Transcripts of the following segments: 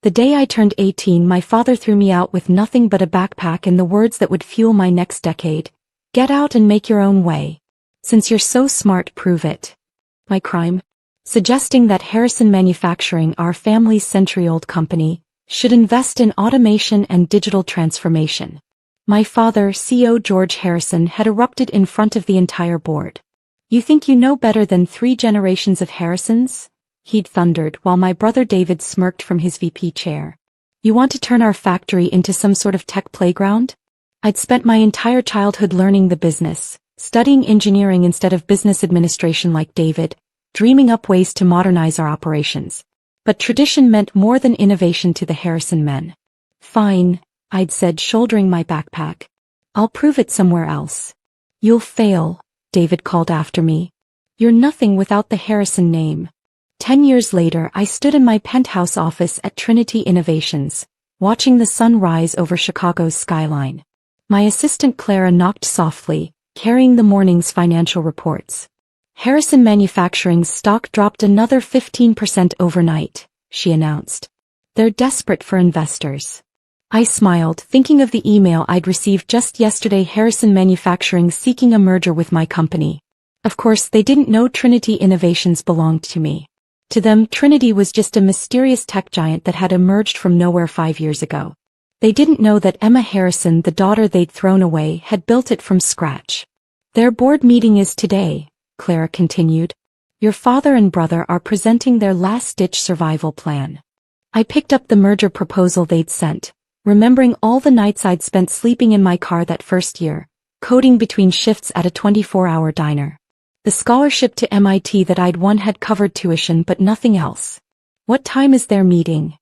The day I turned 18, my father threw me out with nothing but a backpack and the words that would fuel my next decade. Get out and make your own way. Since you're so smart, prove it. My crime? Suggesting that Harrison Manufacturing, our family's century-old company, should invest in automation and digital transformation. My father, CEO George Harrison, had erupted in front of the entire board. You think you know better than 3 generations of Harrisons? He'd thundered, while my brother David smirked from his VP chair. You want to turn our factory into some sort of tech playground? I'd spent my entire childhood learning the business, studying engineering instead of business administration like David, dreaming up ways to modernize our operations. But tradition meant more than innovation to the Harrison men. Fine, I'd said, shouldering my backpack. I'll prove it somewhere else. You'll fail, David called after me. You're nothing without the Harrison name. 10 years later, I stood in my penthouse office at Trinity Innovations, watching the sun rise over Chicago's skyline. My assistant Clara knocked softly, carrying the morning's financial reports. Harrison Manufacturing's stock dropped another 15% overnight, she announced. They're desperate for investors. I smiled, thinking of the email I'd received just yesterday. Harrison Manufacturing seeking a merger with my company. Of course, they didn't know Trinity Innovations belonged to me. To them, Trinity was just a mysterious tech giant that had emerged from nowhere 5 years ago. They didn't know that Emma Harrison, the daughter they'd thrown away, had built it from scratch. Their board meeting is today, Clara continued. Your father and brother are presenting their last-ditch survival plan. I picked up the merger proposal they'd sent, remembering all the nights I'd spent sleeping in my car that first year, coding between shifts at a 24-hour diner. The scholarship to MIT that I'd won had covered tuition but nothing else. What time is their meeting?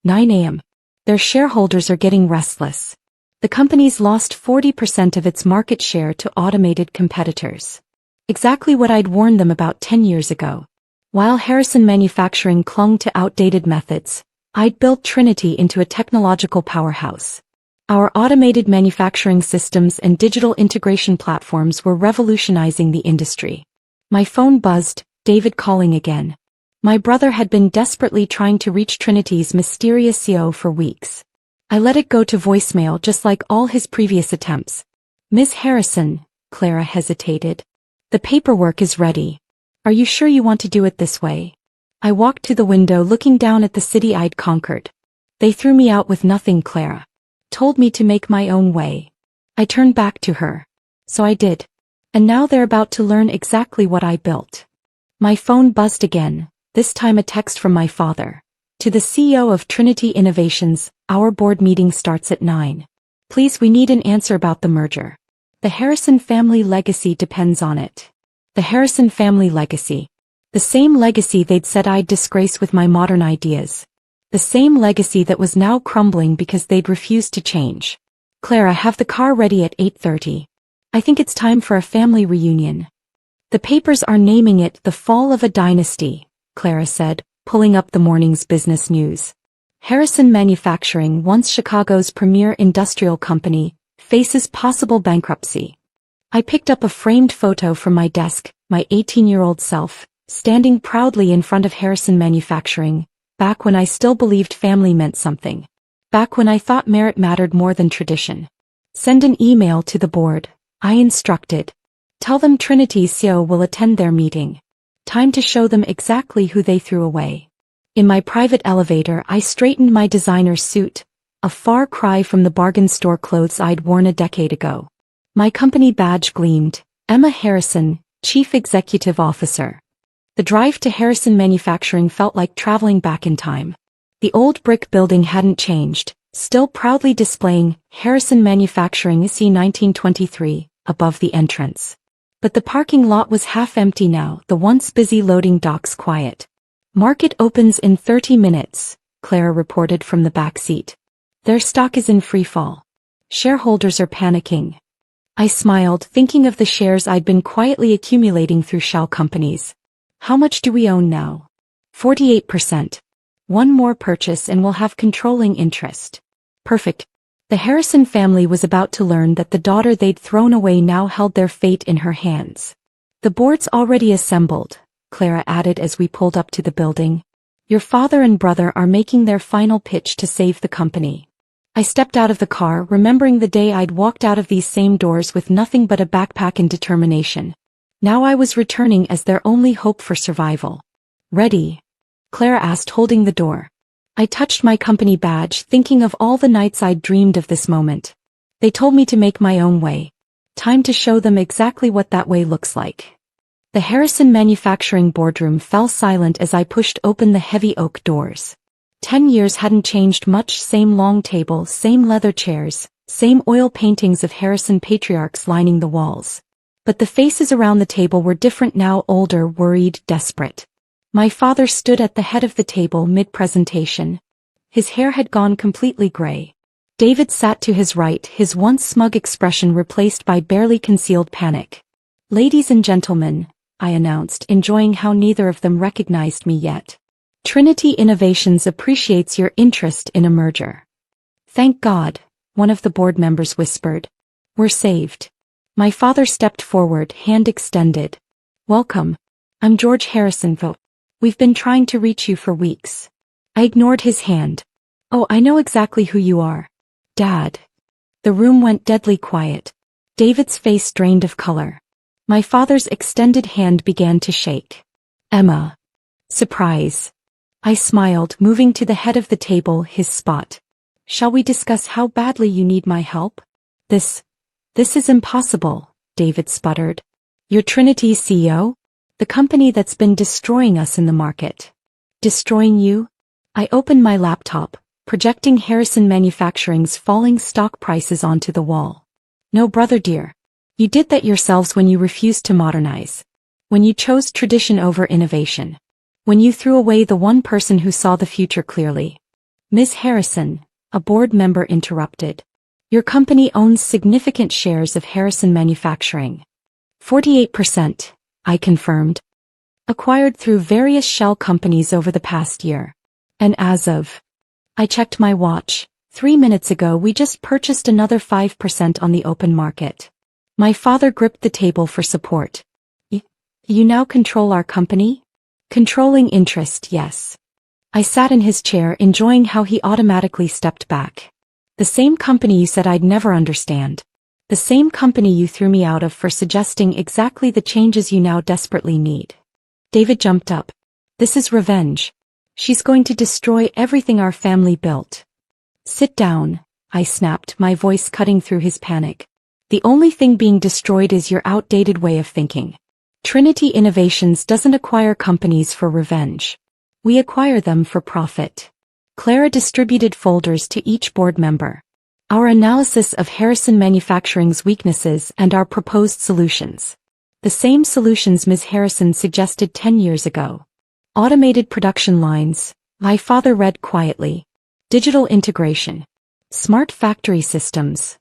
9 a.m. Their shareholders are getting restless. The company's lost 40% of its market share to automated competitors. Exactly what I'd warned them about 10 years ago. While Harrison Manufacturing clung to outdated methods, I'd built Trinity into a technological powerhouse. Our automated manufacturing systems and digital integration platforms were revolutionizing the industry. My phone buzzed, David calling again. My brother had been desperately trying to reach Trinity's mysterious CEO for weeks. I let it go to voicemail just like all his previous attempts. Ms. Harrison, Clara hesitated. The paperwork is ready. Are you sure you want to do it this way? I walked to the window looking down at the city I'd conquered. They threw me out with nothing, Clara. Told me to make my own way. I turned back to her. So I did. And now they're about to learn exactly what I built. My phone buzzed again, this time a text from my father. To the CEO of Trinity Innovations, our board meeting starts at 9. Please, we need an answer about the merger. The Harrison family legacy depends on it. The Harrison family legacy. The same legacy they'd said I'd disgrace with my modern ideas. The same legacy that was now crumbling because they'd refused to change. Clara, have the car ready at 8:30. I think it's time for a family reunion. The papers are naming it the fall of a dynasty, Clara said, pulling up the morning's business news. Harrison Manufacturing, once Chicago's premier industrial company, faces possible bankruptcy. I picked up a framed photo from my desk, my 18-year-old self, standing proudly in front of Harrison Manufacturing, back when I still believed family meant something. Back when I thought merit mattered more than tradition. Send an email to the board, I instructed. Tell them Trinity's CEO will attend their meeting. Time to show them exactly who they threw away. In my private elevator, I straightened my designer suit, a far cry from the bargain store clothes I'd worn a decade ago. My company badge gleamed, Emma Harrison, Chief Executive Officer. The drive to Harrison Manufacturing felt like traveling back in time. The old brick building hadn't changed, still proudly displaying Harrison Manufacturing C 1923 above the entrance. But the parking lot was half empty now, the once busy loading docks quiet. Market opens in 30 minutes, Clara reported from the back seat. Their stock is in freefall. Shareholders are panicking. I smiled, thinking of the shares I'd been quietly accumulating through shell companies. How much do we own now? 48%. One more purchase and we'll have controlling interest. Perfect. The Harrison family was about to learn that the daughter they'd thrown away now held their fate in her hands. The board's already assembled, Clara added as we pulled up to the building. Your father and brother are making their final pitch to save the company. I stepped out of the car, remembering the day I'd walked out of these same doors with nothing but a backpack and determination. Now I was returning as their only hope for survival. Ready? Claire asked, holding the door. I touched my company badge, thinking of all the nights I'd dreamed of this moment. They told me to make my own way. Time to show them exactly what that way looks like. The Harrison Manufacturing boardroom fell silent as I pushed open the heavy oak doors. 10 years hadn't changed much, same long table, same leather chairs, same oil paintings of Harrison patriarchs lining the walls. But the faces around the table were different now, older, worried, desperate. My father stood at the head of the table mid-presentation. His hair had gone completely gray. David sat to his right, his once smug expression replaced by barely concealed panic. Ladies and gentlemen, I announced, enjoying how neither of them recognized me yet. Trinity Innovations appreciates your interest in a merger. Thank God, one of the board members whispered. We're saved. My father stepped forward, hand extended. Welcome. I'm George Harrison. We've been trying to reach you for weeks. I ignored his hand. Oh, I know exactly who you are. Dad. The room went deadly quiet. David's face drained of color. My father's extended hand began to shake. Emma. Surprise. I smiled, moving to the head of the table, his spot. Shall we discuss how badly you need my help? This is impossible, David sputtered. You're Trinity's CEO? The company that's been destroying us in the market. Destroying you? I opened my laptop, projecting Harrison Manufacturing's falling stock prices onto the wall. No, brother dear. You did that yourselves when you refused to modernize. When you chose tradition over innovation. When you threw away the one person who saw the future clearly. Ms. Harrison, a board member interrupted. Your company owns significant shares of Harrison Manufacturing. 48%, I confirmed. Acquired through various shell companies over the past year. And as of... I checked my watch. 3 minutes ago we just purchased another 5% on the open market. My father gripped the table for support. You now control our company? Controlling interest, yes. I sat in his chair, enjoying how he automatically stepped back. The same company you said I'd never understand. The same company you threw me out of for suggesting exactly the changes you now desperately need. David jumped up. This is revenge. She's going to destroy everything our family built. Sit down, I snapped, my voice cutting through his panic. The only thing being destroyed is your outdated way of thinking. Trinity Innovations doesn't acquire companies for revenge. We acquire them for profit. Clara distributed folders to each board member. Our analysis of Harrison Manufacturing's weaknesses and our proposed solutions. The same solutions Ms. Harrison suggested 10 years ago. Automated production lines, my father read quietly. Digital integration. Smart factory systems.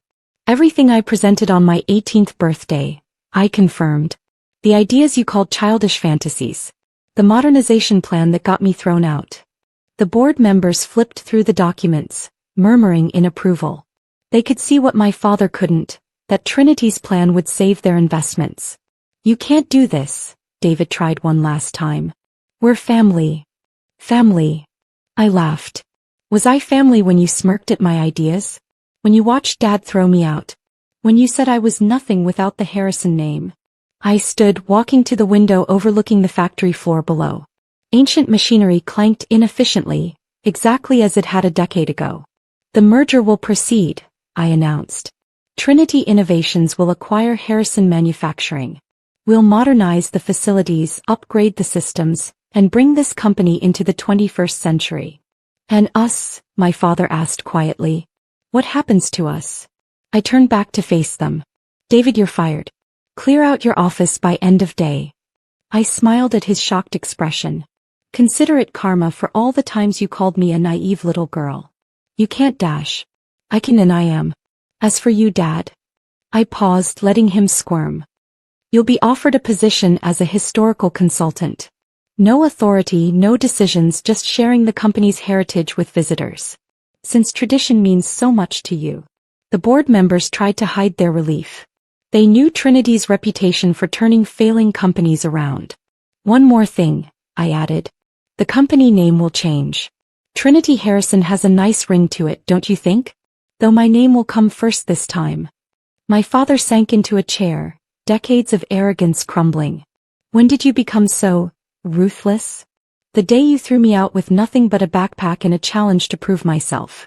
Everything I presented on my 18th birthday, I confirmed. The ideas you called childish fantasies. The modernization plan that got me thrown out. The board members flipped through the documents, murmuring in approval. They could see what my father couldn't, that Trinity's plan would save their investments. You can't do this, David tried one last time. We're family. Family. I laughed. Was I family when you smirked at my ideas? When you watched Dad throw me out? When you said I was nothing without the Harrison name? I stood, walking to the window overlooking the factory floor below. Ancient machinery clanked inefficiently, exactly as it had a decade ago. The merger will proceed, I announced. Trinity Innovations will acquire Harrison Manufacturing. We'll modernize the facilities, upgrade the systems, and bring this company into the 21st century. And us? My father asked quietly. What happens to us? I turned back to face them. David, you're fired. Clear out your office by end of day. I smiled at his shocked expression. Consider it karma for all the times you called me a naive little girl. You can't dash. I can and I am. As for you, Dad. I paused, letting him squirm. You'll be offered a position as a historical consultant. No authority, no decisions, just sharing the company's heritage with visitors. Since tradition means so much to you. The board members tried to hide their relief. They knew Trinity's reputation for turning failing companies around. One more thing, I added. The company name will change. Trinity Harrison has a nice ring to it, don't you think? Though my name will come first this time. My father sank into a chair, decades of arrogance crumbling. When did you become so ruthless? The day you threw me out with nothing but a backpack and a challenge to prove myself.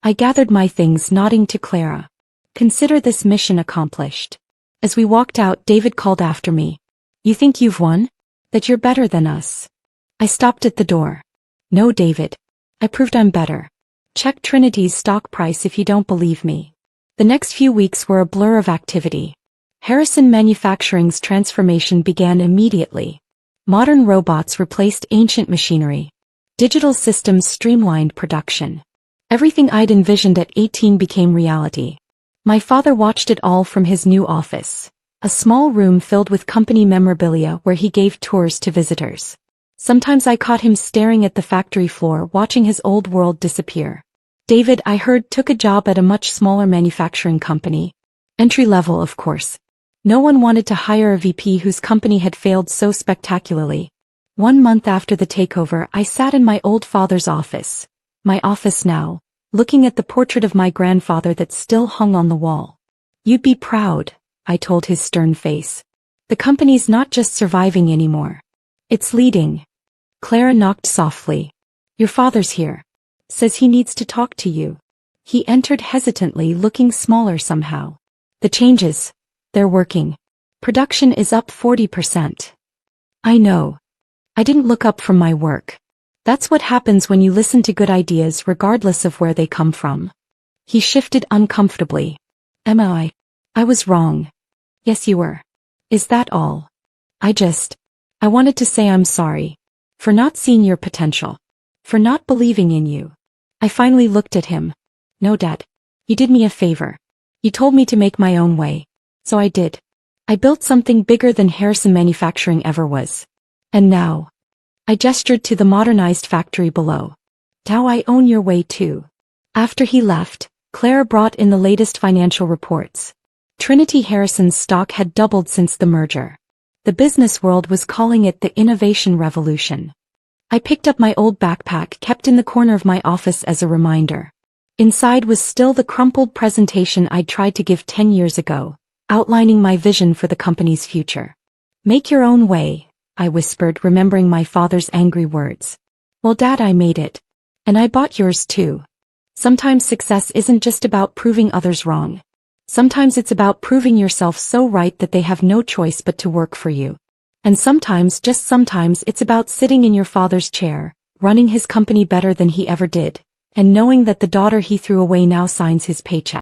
I gathered my things, nodding to Clara. Consider this mission accomplished. As we walked out, David called after me. You think you've won? That you're better than us? I stopped at the door. No, David. I proved I'm better. Check Trinity's stock price if you don't believe me. The next few weeks were a blur of activity. Harrison Manufacturing's transformation began immediately. Modern robots replaced ancient machinery. Digital systems streamlined production. Everything I'd envisioned at 18 became reality. My father watched it all from his new office, a small room filled with company memorabilia where he gave tours to visitors. Sometimes I caught him staring at the factory floor, watching his old world disappear. David, I heard, took a job at a much smaller manufacturing company. Entry level, of course. No one wanted to hire a VP whose company had failed so spectacularly. 1 month after the takeover, I sat in my old father's office. My office now, looking at the portrait of my grandfather that still hung on the wall. You'd be proud, I told his stern face. The company's not just surviving anymore. It's leading. Clara knocked softly. Your father's here. Says he needs to talk to you. He entered hesitantly, looking smaller somehow. The changes. They're working. Production is up 40%. I know. I didn't look up from my work. That's what happens when you listen to good ideas regardless of where they come from. He shifted uncomfortably. I was wrong. Yes, you were. Is that all? I wanted to say I'm sorry. For not seeing your potential. For not believing in you. I finally looked at him. No, Dad. You did me a favor. You told me to make my own way. So I did. I built something bigger than Harrison Manufacturing ever was. And now. I gestured to the modernized factory below. Now I own your way too. After he left, Clara brought in the latest financial reports. Trinity Harrison's stock had doubled since the merger. The business world was calling it the innovation revolution. I picked up my old backpack kept in the corner of my office as a reminder. Inside was still the crumpled presentation I'd tried to give 10 years ago, outlining my vision for the company's future. Make your own way, I whispered, remembering my father's angry words. Well, Dad, I made it. And I bought yours too. Sometimes success isn't just about proving others wrong. Sometimes it's about proving yourself so right that they have no choice but to work for you. And sometimes, just sometimes, it's about sitting in your father's chair, running his company better than he ever did, and knowing that the daughter he threw away now signs his paycheck.